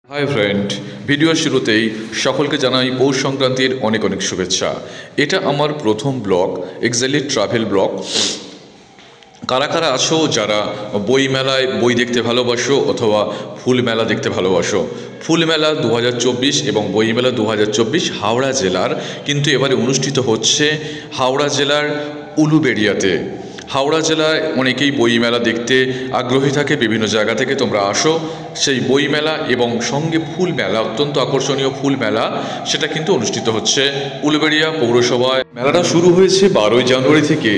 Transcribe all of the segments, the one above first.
Hi friend, ভিডিওর শুরুতেই সকলকে জানাই পৌষ সংক্রান্তির অনেক অনেক শুভেচ্ছা। এটা আমার প্রথম ব্লগ, এক্স্যাক্টলি ট্রাভেল ব্লগ। কারা কারা আছো যারা বই মেলায় বই দেখতে ভালোবাসো অথবা ফুল মেলা দেখতে ভালোবাসো? ফুল মেলা 2024 এবং বই মেলা 2024 হাওড়া জেলার কিন্তু এবারে অনুষ্ঠিত হচ্ছে হাওড়া জেলার উলুবেড়িয়াতে। হাওড়া জেলায় অনেকেই বইমেলা দেখতে আগ্রহী থাকে, বিভিন্ন জায়গা থেকে তোমরা আসো। সেই বইমেলা এবং সঙ্গে ফুল মেলা, অত্যন্ত আকর্ষণীয় ফুল মেলা, সেটা কিন্তু অনুষ্ঠিত হচ্ছে উলুবেড়িয়া পৌরসভায়। মেলাটা শুরু হয়েছে 12ই জানুয়ারি থেকে।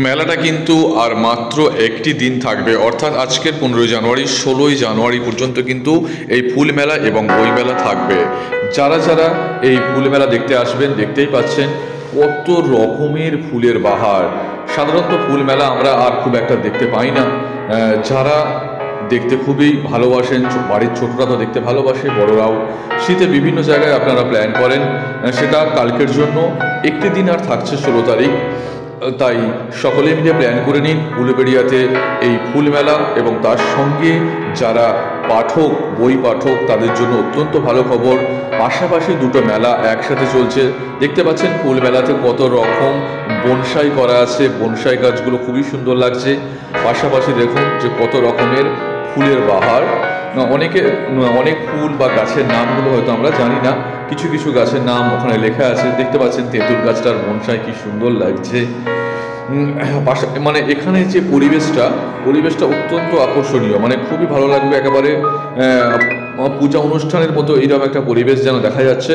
মেলাটা কিন্তু আর মাত্র একটি দিন থাকবে, অর্থাৎ আজকের 15ই জানুয়ারি, 16ই জানুয়ারি পর্যন্ত কিন্তু এই ফুল মেলা এবং বই মেলা থাকবে। যারা যারা এই ফুল মেলা দেখতে আসবেন, দেখতেই পাচ্ছেন কত রকমের ফুলের বাহার। সাধারণত ফুল মেলা আমরা আর খুব একটা দেখতে পাই না। যারা দেখতে খুবই ভালোবাসেন, বাড়ির ছোটরা তো দেখতে ভালোবাসে, বড়রাও। শীতে বিভিন্ন জায়গায় আপনারা প্ল্যান করেন, সেটা কালকের জন্য একটি দিন আর থাকছে 16 তারিখ। তাই সকলে মিলে প্ল্যান করে নিন উলুবেড়িয়াতে এই ফুল মেলা। এবং তার সঙ্গে যারা পাঠক, বই পাঠক, তাদের জন্য অত্যন্ত ভালো খবর, পাশাপাশি দুটো মেলা একসাথে চলছে। দেখতে পাচ্ছেন ফুল মেলাতে কত রকম বনসাই করা আছে, বনসাই গাছগুলো খুবই সুন্দর লাগছে। পাশাপাশি দেখুন যে কত রকমের ফুলের বাহার। অনেক ফুল বা গাছের নামগুলো হয়তো আমরা জানি না, কিছু কিছু গাছের নাম ওখানে লেখা আছে। দেখতে পাচ্ছেন তেঁতুল গাছটার বনসাই কি সুন্দর লাগছে। মানে এখানে যে পরিবেশটা অত্যন্ত আকর্ষণীয়, মানে খুবই ভালো লাগবে। একেবারে পূজা অনুষ্ঠানের মতো এইরকম একটা পরিবেশ যেন দেখা যাচ্ছে।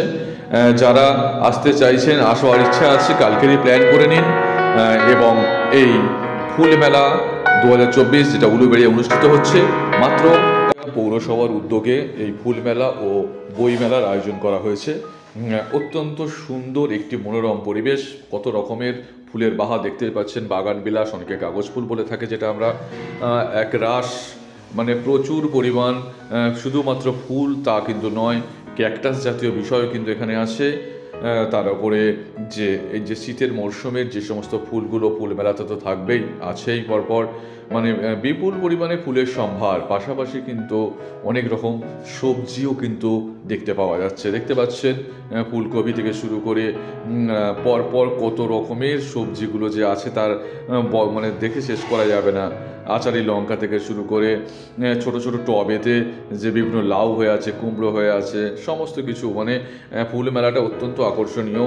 যারা আসতে চাইছেন, আসার ইচ্ছা আছে, কালকেরই প্ল্যান করে নিন। এবং এই ফুল মেলা 2024 যেটা উলুবেড়িয়া অনুষ্ঠিত হচ্ছে, মাত্র পৌরসভার উদ্যোগে এই ফুল মেলা ও বই মেলার আয়োজন করা হয়েছে। অত্যন্ত সুন্দর একটি মনোরম পরিবেশ, কত রকমের ফুলের বাহার দেখতে পাচ্ছেন। বাগান বিলাস, অনেকে কাগজ ফুল বলে থাকে, যেটা আমরা এক রাশ, মানে প্রচুর পরিমাণ। শুধুমাত্র ফুল তা কিন্তু নয়, ক্যাকটাস জাতীয় বিষয়ও কিন্তু এখানে আছে। তার উপরে যে এই যে শীতের মরশুমের যে সমস্ত ফুলগুলো ফুল মেলাতে তো থাকবেই, আছেই পরপর, মানে বিপুল পরিমাণে ফুলের সম্ভার। পাশাপাশি কিন্তু অনেক রকম সবজিও কিন্তু দেখতে পাওয়া যাচ্ছে। দেখতে পাচ্ছেন ফুলকপি থেকে শুরু করে পরপর কত রকমের সবজিগুলো যে আছে, তার মানে দেখে শেষ করা যাবে না। আচারি লঙ্কা থেকে শুরু করে ছোট ছোট টবেতে যে বিভিন্ন লাউ হয়ে আছে, কুমড়ো হয়ে আছে, সমস্ত কিছু, মানে ফুল মেলাটা অত্যন্ত আকর্ষণীয়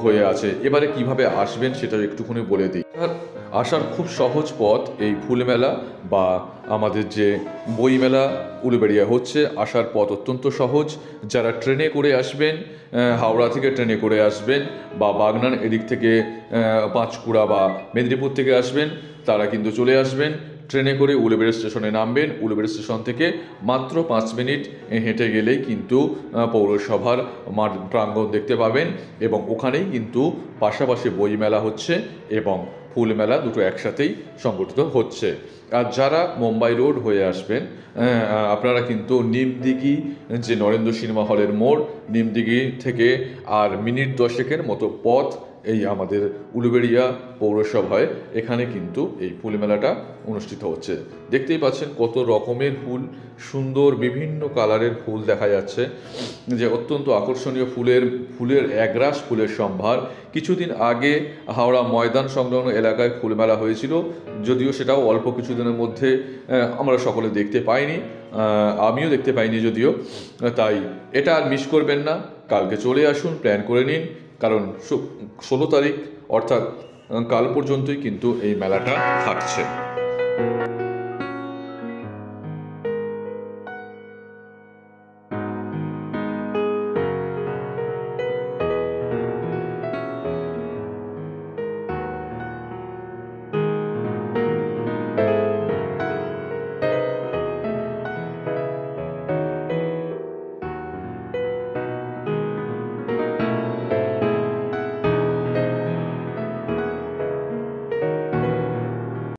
হয়ে আছে। এবারে কিভাবে আসবেন সেটা একটুখানি বলে দিই। আসার খুব সহজ পথ এই ফুল মেলা বা আমাদের যে বই মেলা উলুবেড়িয়া হচ্ছে, আসার পথ অত্যন্ত সহজ। যারা ট্রেনে করে আসবেন, হাওড়া থেকে ট্রেনে করে আসবেন, বা বাগনান এদিক থেকে পাঁচকুড়া বা মেদিনীপুর থেকে আসবেন, তারা কিন্তু চলে আসবেন ট্রেনে করে উলুবেড়িয়া স্টেশনে নামবেন। উলুবেড়িয়া স্টেশন থেকে মাত্র 5 মিনিট হেঁটে গেলেই কিন্তু পৌরসভার মাঠ প্রাঙ্গণ দেখতে পাবেন। এবং ওখানেই কিন্তু পাশাপাশি বই মেলা হচ্ছে এবং ফুল মেলা দুটো একসাথেই সংগঠিত হচ্ছে। আর যারা মুম্বাই রোড হয়ে আসবেন, আপনারা কিন্তু নিমদিঘি যে নরেন্দ্র সিনেমা হলের মোড়, নিমদিঘি থেকে আর মিনিট 10-এর মতো পথ এই আমাদের উলুবেড়িয়া পৌরসভায়, এখানে কিন্তু এই ফুল মেলাটা অনুষ্ঠিত হচ্ছে। দেখতেই পাচ্ছেন কত রকমের ফুল, সুন্দর বিভিন্ন কালারের ফুল দেখা যাচ্ছে, যে অত্যন্ত আকর্ষণীয় ফুলের একরাশ ফুলের সম্ভার। কিছুদিন আগে হাওড়া ময়দান সংলগ্ন এলাকায় ফুল মেলা হয়েছিল, যদিও সেটাও অল্প কিছুদিনের মধ্যে আমরা সকলে দেখতে পাইনি, আমিও দেখতে পাইনি যদিও। তাই এটা আর মিস করবেন না, কালকে চলে আসুন, প্ল্যান করে নিন, কারণ 16 তারিখ অর্থাৎ কাল পর্যন্তই কিন্তু এই মেলাটা থাকছে।